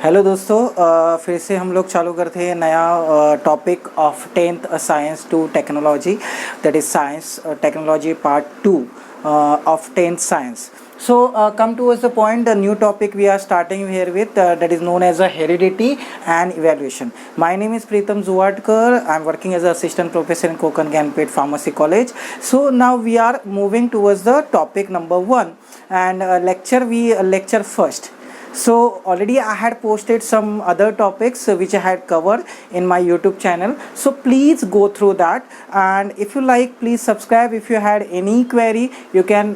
Hello दोस्तों, फिर से हम लोग चालू करते हैं नया topic of 10th science to technology, that is science technology part 2 of 10th science. So come towards the point, the new topic we are starting here with that is known as a heredity and evaluation. My name is Preetham Zuwadkar. I am working as an assistant professor in Konkan Gyanpeth Pharmacy College. So now we are moving towards the topic number 1 and lecture first. So already I had posted some other topics which I had covered in my YouTube channel, so please go through that, and if you like, please subscribe. If you had any query, you can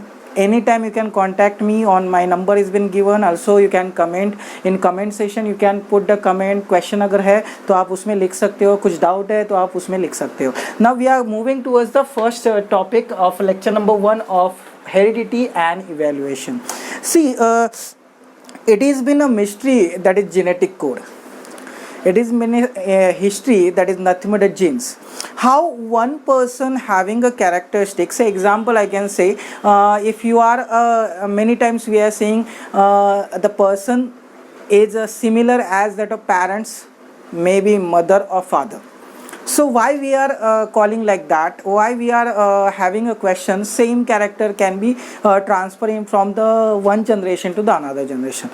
anytime you can contact me on my number has been given. Also you can comment in comment section, you can put the comment question अगर है तो आप उसमें लिख सकते हो, कुछ doubt है तो आप उसमें लिख सकते हो. Now we are moving towards the first topic of lecture number 1 of heredity and evaluation. See, it has been a mystery, that is genetic code. It is been a history, that is nothing but the genes. How one person having a characteristic, say example I can say, if you are many times we are saying the person is similar as that of parents, maybe mother or father. So why we are calling like that, why we are having a question, same character can be transferring from the one generation to the another generation.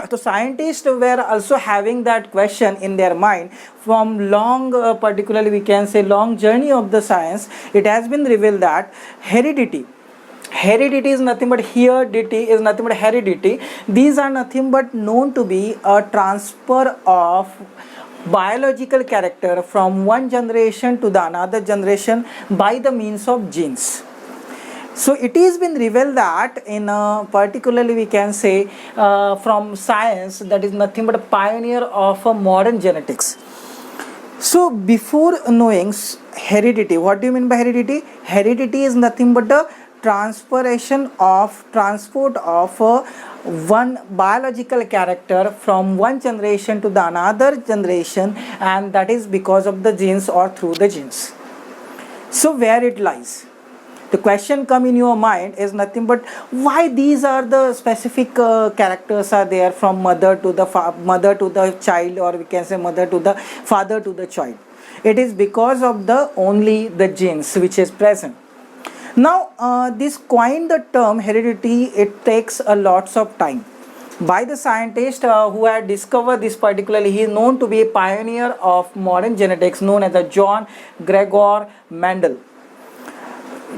So scientists were also having that question in their mind from long, particularly we can say long journey of the science. It has been revealed that heredity is nothing but heredity. These are nothing but known to be a transfer of biological character from one generation to the another generation by the means of genes. So it has been revealed that in particularly we can say from science, that is nothing but a pioneer of modern genetics. So before knowing heredity, what do you mean by heredity? Heredity is nothing but the transport of one biological character from one generation to the another generation, and that is because of the genes or through the genes. So where it lies, the question come in your mind is nothing but why these are the specific characters are there from mother to the child, or we can say mother to the father to the child. It is because of only the genes which is present. Now this coined the term heredity. It takes a lots of time by the scientist who had discovered this particularly. He is known to be a pioneer of modern genetics, known as John Gregor Mendel.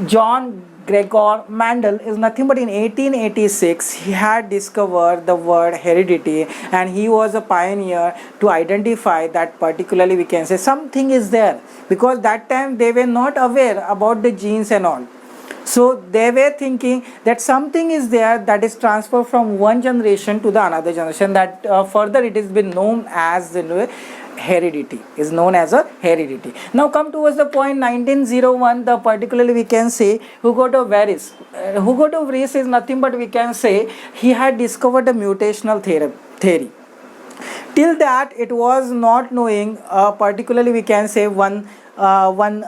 John Gregor Mendel is nothing but in 1886 he had discovered the word heredity, and he was a pioneer to identify that particularly we can say something is there, because that time they were not aware about the genes and all. So they were thinking that something is there that is transferred from one generation to the another generation, that further it has been known as the heredity, is known as a heredity. Now come towards the point 1901, the particularly we can say Hugo de Vries. Hugo de Vries is nothing but we can say he had discovered a mutational theory. Till that it was not knowing particularly we can say one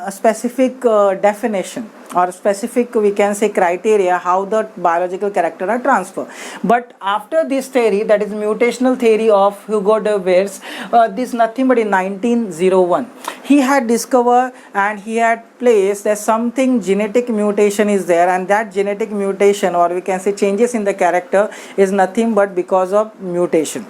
specific definition or specific we can say criteria how the biological character are transferred. But after this theory, that is mutational theory of Hugo de Vries, this nothing but in 1901 he had discovered and he had placed that something genetic mutation is there, and that genetic mutation or we can say changes in the character is nothing but because of mutation.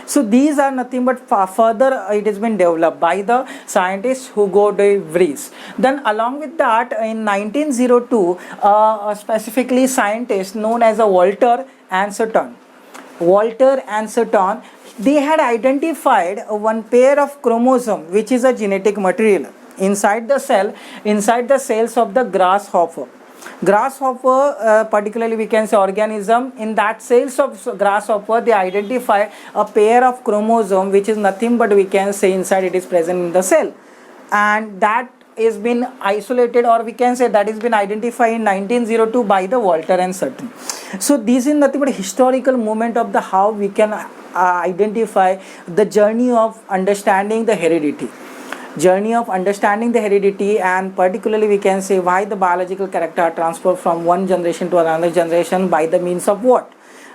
So these are nothing but further it has been developed by the scientist Hugo de Vries. Then along with that in 1902 specifically scientist known as Walter Anserton, they had identified one pair of chromosome which is a genetic material inside the cells of the grasshopper, particularly we can say organism. In that cells of grasshopper they identify a pair of chromosome which is nothing but we can say inside it is present in the cell, and that is been isolated or we can say that has been identified in 1902 by the Walter Anserton. So this is nothing but a historical moment of the how we can identify the journey of understanding the heredity. And particularly we can say why the biological character are transferred from one generation to another generation by the means of what?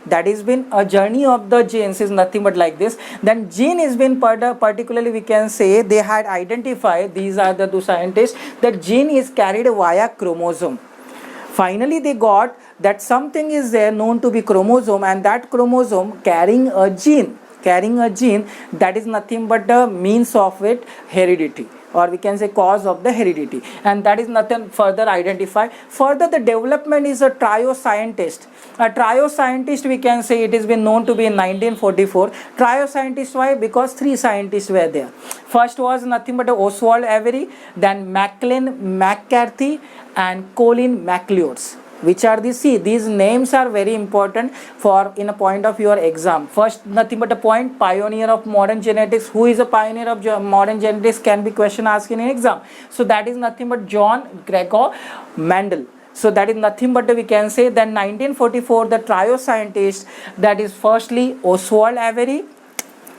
that has been a journey of the genes is nothing but like this. Then gene has been particularly we can say they had identified, these are the two scientists, that gene is carried via chromosome. Finally they got that something is there known to be chromosome, and that chromosome carrying a gene that is nothing but the means of it heredity, or we can say cause of the heredity, and that is nothing further identified. Further the development is a trio scientist. A trio scientist we can say it has been known to be in 1944. Trio scientist, why? Because three scientists were there. First was nothing but Oswald Avery, then Maclean McCarthy and Colin MacLeod. Which are these? See, these names are very important for in a point of your exam. First, nothing but a point, pioneer of modern genetics. Who is a pioneer of modern genetics can be question asked in an exam. So that is nothing but John Gregor Mendel. So that is nothing but we can say then 1944 the trio scientist, that is firstly Oswald Avery,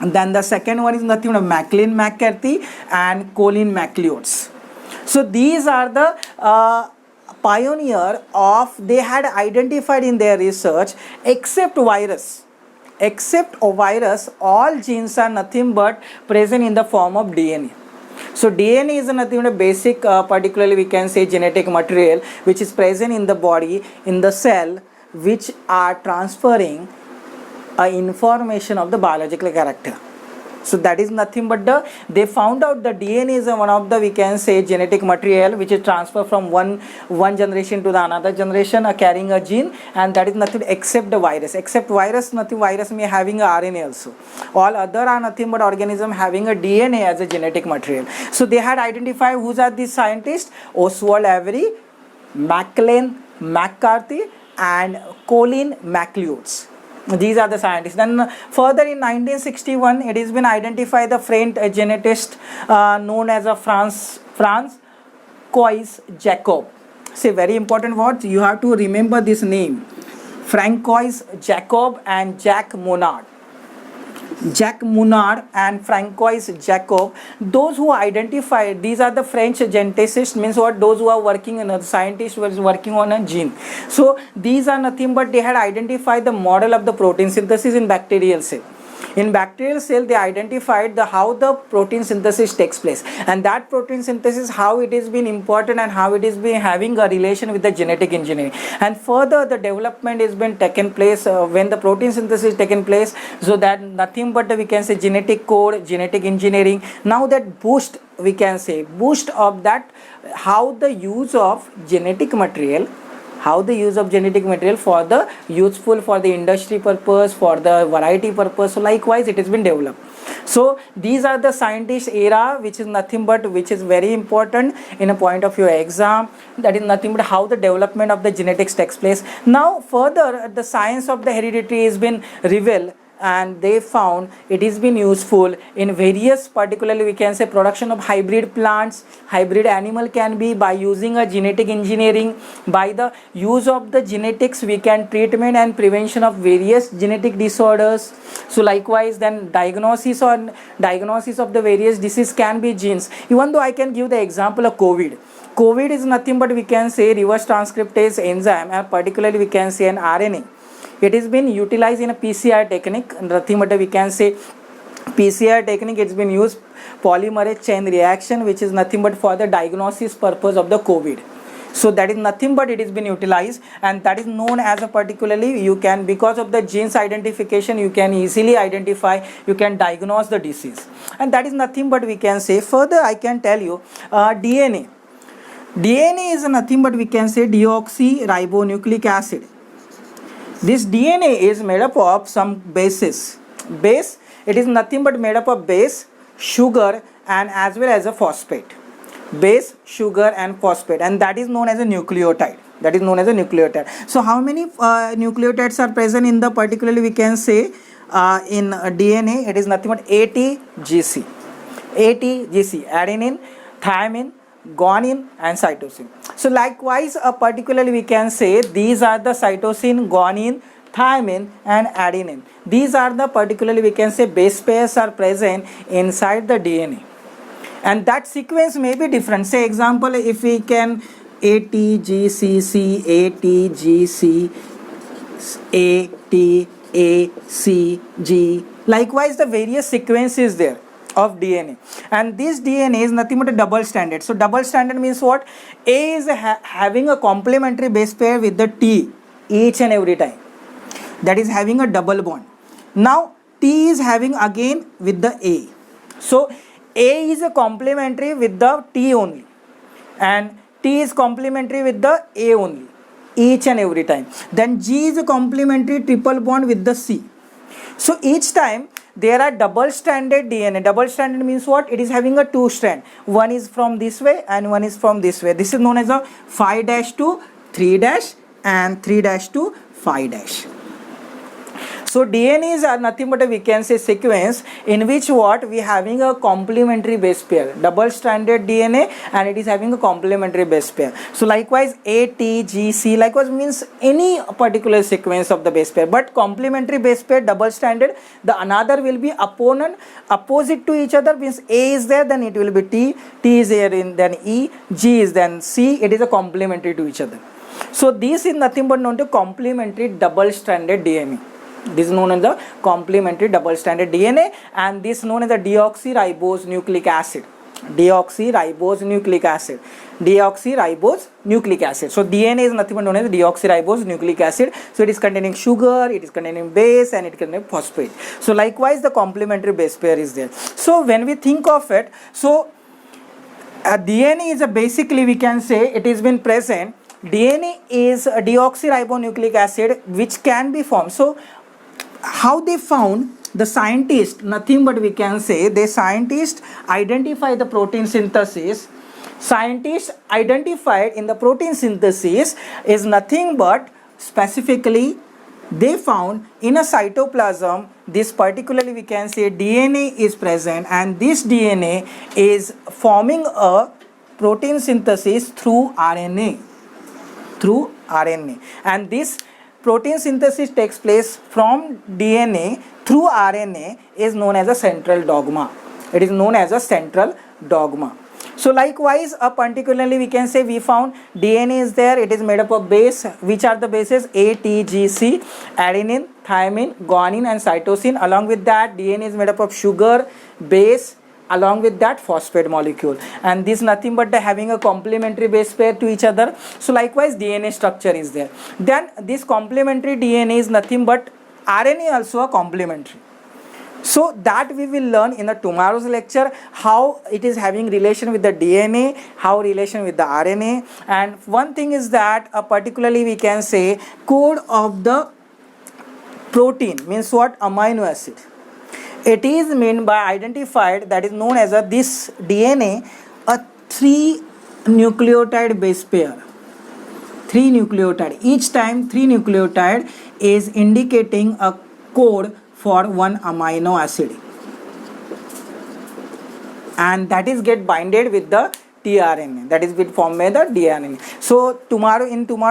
and then the second one is nothing but Maclean McCarthy and Colin MacLeod. So these are the pioneer of, they had identified in their research, except virus, all genes are nothing but present in the form of DNA. So DNA is nothing but a basic particularly we can say genetic material which is present in the body, in the cell, which are transferring information of the biological character. So that is nothing but they found out the DNA is one of the we can say genetic material which is transferred from one generation to the another generation, carrying a gene, and that is nothing except the virus. Except virus, nothing, virus may having a RNA also. All other are nothing but organism having a DNA as a genetic material. So they had identified who are these scientists: Oswald Avery, Maclean McCarthy and Colin MacLeod. These are the scientists. Then further in 1961 it has been identified the French geneticist known as a Francois Jacob. Say very important words, you have to remember this name: Francois Jacob and Jacques Monod. Jacques Monod and Francois Jacob, those who identified, these are the French geneticists, means what, those who are working in a scientist was working on a gene. So these are nothing but they had identified the model of the protein synthesis in bacterial cell. In bacterial cell they identified how the protein synthesis takes place, and that protein synthesis how it is been important and how it is been having a relation with the genetic engineering. And further the development has been taken place when the protein synthesis is taken place, so that nothing but we can say genetic code, genetic engineering, now that boost we can say boost of that, how the use of genetic material for the useful for the industry purpose, for the variety purpose. So likewise it has been developed. So these are the scientist era which is nothing but which is very important in a point of your exam, that is nothing but how the development of the genetics takes place. Now further the science of the heredity has been revealed, and they found it has been useful in various, particularly we can say production of hybrid plants, hybrid animal can be by using a genetic engineering. By the use of the genetics we can treatment and prevention of various genetic disorders. So likewise then diagnosis of the various disease can be genes. Even though I can give the example of COVID is nothing but we can say reverse transcriptase enzyme, and particularly we can say an RNA. It has been utilized in a PCR technique, nothing but we can say PCR technique. It's been used polymerase chain reaction, which is nothing but for the diagnosis purpose of the COVID. So that is nothing but it has been utilized, and that is known as a particularly you can, because of the genes identification you can easily identify, you can diagnose the disease, and that is nothing but we can say. Further I can tell you DNA is nothing but we can say deoxyribonucleic acid. This DNA is made up of some bases. It is nothing but made up of base, sugar, and as well as a phosphate. Base, sugar, and phosphate, and that is known as a nucleotide. So how many nucleotides are present in the particularly we can say in DNA? It is nothing but ATGC, adenine, thymine, guanine, and cytosine. So likewise particularly we can say these are the cytosine, guanine, thymine, and adenine. These are the particularly we can say base pairs are present inside the DNA, and that sequence may be different. Say example, if we can ATGCC, ATGC, AT, A, C, G. Likewise, the various sequence is there of DNA, and this DNA is nothing but a double stranded. So double stranded means what? A is having a complementary base pair with the T each and every time, that is having a double bond. Now T is having again with the A, so A is a complementary with the T only, and T is complementary with the A only each and every time. Then G is a complementary triple bond with the C. So each time there are double stranded DNA. Double stranded means what? It is having a two strand. One is from this way and one is from this way. This is known as a 5' to 3' and 3' to 5'. So DNA is nothing but we can say sequence in which what we having a complementary base pair, double stranded DNA, and it is having a complementary base pair. So likewise A, T, G, C likewise means any particular sequence of the base pair, but complementary base pair double stranded, the another will be opposite to each other, means A is there, then it will be T, T is there, in then E, G is then C. It is a complementary to each other. So this is nothing but known to complementary double stranded DNA. This is known as the complementary double stranded DNA, and this is known as the deoxyribose nucleic acid. Deoxyribose nucleic acid. Deoxyribose nucleic acid. So DNA is nothing but known as deoxyribose nucleic acid. So it is containing sugar, it is containing base, and it contains phosphate. So likewise the complementary base pair is there. So when we think of it, so DNA is basically we can say it has been present. DNA is a deoxyribonucleic acid which can be formed. So how they found? The scientists, nothing but we can say, the scientists identify the protein synthesis. Scientists identified in the protein synthesis is nothing but specifically they found in a cytoplasm this particularly we can say DNA is present, and this DNA is forming a protein synthesis through RNA. Through RNA, and this protein synthesis takes place from DNA through RNA is known as a central dogma. It is known as a central dogma. So likewise, particularly we can say we found DNA is there. It is made up of base. Which are the bases? A, T, G, C, adenine, thymine, guanine, and cytosine. Along with that, DNA is made up of sugar, base, along with that phosphate molecule, and this nothing but having a complementary base pair to each other. So likewise DNA structure is there. Then this complementary DNA is nothing but RNA also a complementary. So that we will learn in the tomorrow's lecture, how it is having relation with the DNA, how relation with the RNA. And one thing is that particularly we can say code of the protein means what? Amino acid. It is meant by identified, that is known as this DNA a 3 nucleotide base pair. 3 nucleotide. Each time 3 nucleotide is indicating a code for one amino acid, and that is get binded with the tRNA, that is been formed by the tRNA. So tomorrow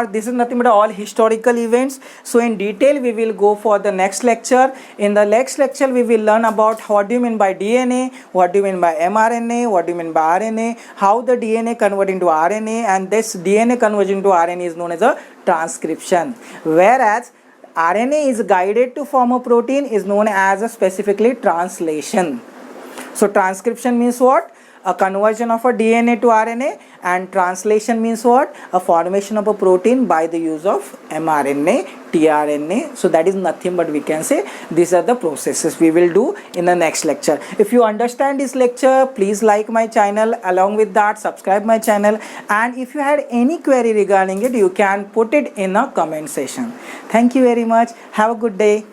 this is nothing but all historical events. So in detail we will go for the next lecture. In the next lecture we will learn about what do you mean by DNA, what do you mean by mRNA, what do you mean by RNA, how the DNA convert into RNA, and this DNA conversion to RNA is known as a transcription, whereas RNA is guided to form a protein is known as a specifically translation. So transcription means what? A conversion of a DNA to RNA, and translation means what? A formation of a protein by the use of mRNA, tRNA. So that is nothing but we can say these are the processes we will do in the next lecture. If you understand this lecture, please like my channel, along with that subscribe my channel, and if you had any query regarding it, you can put it in a comment section. Thank you very much. Have a good day.